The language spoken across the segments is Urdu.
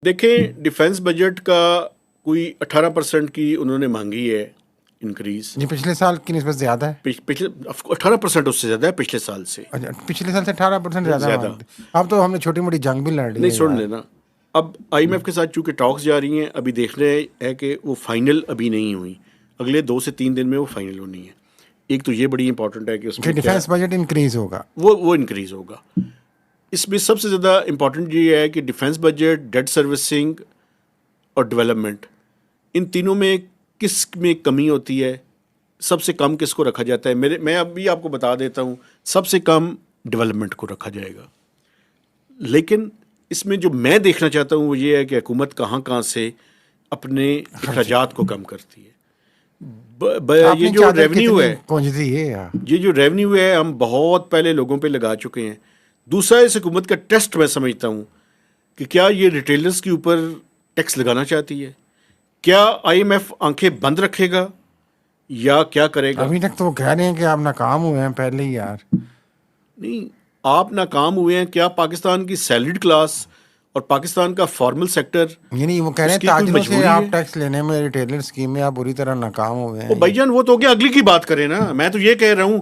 دیکھیں ڈیفنس بجٹ کا کوئی 18% کی انہوں نے مانگی ہے انکریز. جی پچھلے سال کی نسبت زیادہ ہے. پچھلے 18% اس سے زیادہ ہے پچھلے سال سے. اچھا، پچھلے سال سے 18% زیادہ مانگتے. اب تو ہم نے چھوٹی موٹی جنگ بھی لڑ لی نہیں ہے سن یار. لینا. اب آئی ایم ایف کے ساتھ چونکہ ٹاکس جاری ہیں، ابھی دیکھ رہے ہیں کہ وہ فائنل ابھی نہیں ہوئی، اگلے 2 سے 3 دن میں وہ فائنل ہونی ہے. ایک تو یہ بڑی امپورٹنٹ ہے کہ اس کہ میں ڈیفینس بجٹ انکریز ہوگا. وہ انکریز ہوگا. اس میں سب سے زیادہ امپورٹنٹ یہ ہے کہ ڈیفنس بجٹ، ڈیٹ سروسنگ اور ڈیولپمنٹ، ان تینوں میں کس میں کمی ہوتی ہے، سب سے کم کس کو رکھا جاتا ہے. میں ابھی آپ کو بتا دیتا ہوں، سب سے کم ڈیولپمنٹ کو رکھا جائے گا. لیکن اس میں جو میں دیکھنا چاہتا ہوں وہ یہ ہے کہ حکومت کہاں سے اپنے اخراجات کو کم کرتی ہے. یہ جو ریونیو ہے، یہ جو ریونیو ہے ہم بہت پہلے لوگوں پہ لگا چکے ہیں. دوسرا اس حکومت کا ٹیسٹ میں سمجھتا ہوں کہ کیا یہ ریٹیلرز کے اوپر ٹیکس لگانا چاہتی ہے، کیا آئی ایم ایف آنکھیں بند رکھے گا یا کیا کرے گا. ابھی تک تو وہ کہہ رہے ہیں کہ آپ ناکام ہوئے ہیں پہلے ہی یار. نہیں، آپ ناکام ہوئے ہیں. کیا پاکستان کی سیلریڈ کلاس اور پاکستان کا فارمل سیکٹر، یعنی وہ کہہ رہے ہیں تاجروں سے آپ ٹیکس لینے میں ریٹیلر اسکیم میں آپ بری طرح ناکام ہو گئے ہیں. بھائی جان وہ تو کیا اگلی کی بات کریں نا. میں تو یہ کہہ رہا ہوں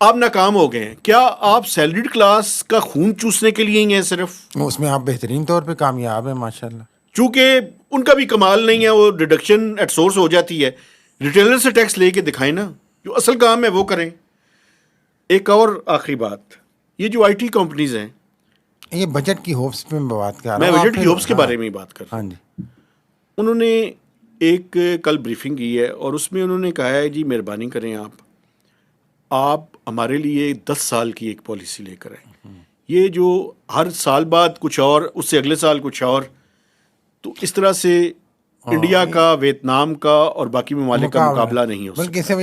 آپ ناکام ہو گئے ہیں. کیا آپ سیلریڈ کلاس کا خون چوسنے کے لیے ہی ہیں صرف؟ اس میں آپ بہترین طور پہ کامیاب ہیں ماشاءاللہ. چونکہ ان کا بھی کمال نہیں ہے، وہ ڈیڈکشن ایٹ سورس ہو جاتی ہے. ریٹیلر سے ٹیکس لے کے دکھائیں نا، جو اصل کام ہے وہ کریں. ایک اور آخری بات، یہ جو آئی ٹی کمپنیز ہیں، یہ بجٹ کی ہوپس پہ میں بات کر رہا ہوں. میں بجٹ کی ہوپس کے بارے میں ہی بات کر رہا ہوں. ہاں جی. انہوں نے ایک کل بریفنگ کی ہے اور اس میں انہوں نے کہا ہے جی مہربانی کریں آپ ہمارے لیے 10 سال کی ایک پالیسی لے کر آئیں. یہ جو ہر سال بعد کچھ اور، اس سے اگلے سال کچھ اور، تو اس طرح سے انڈیا کا، ویتنام کا اور باقی ممالک کا مقابلہ نہیں ہو سکتا.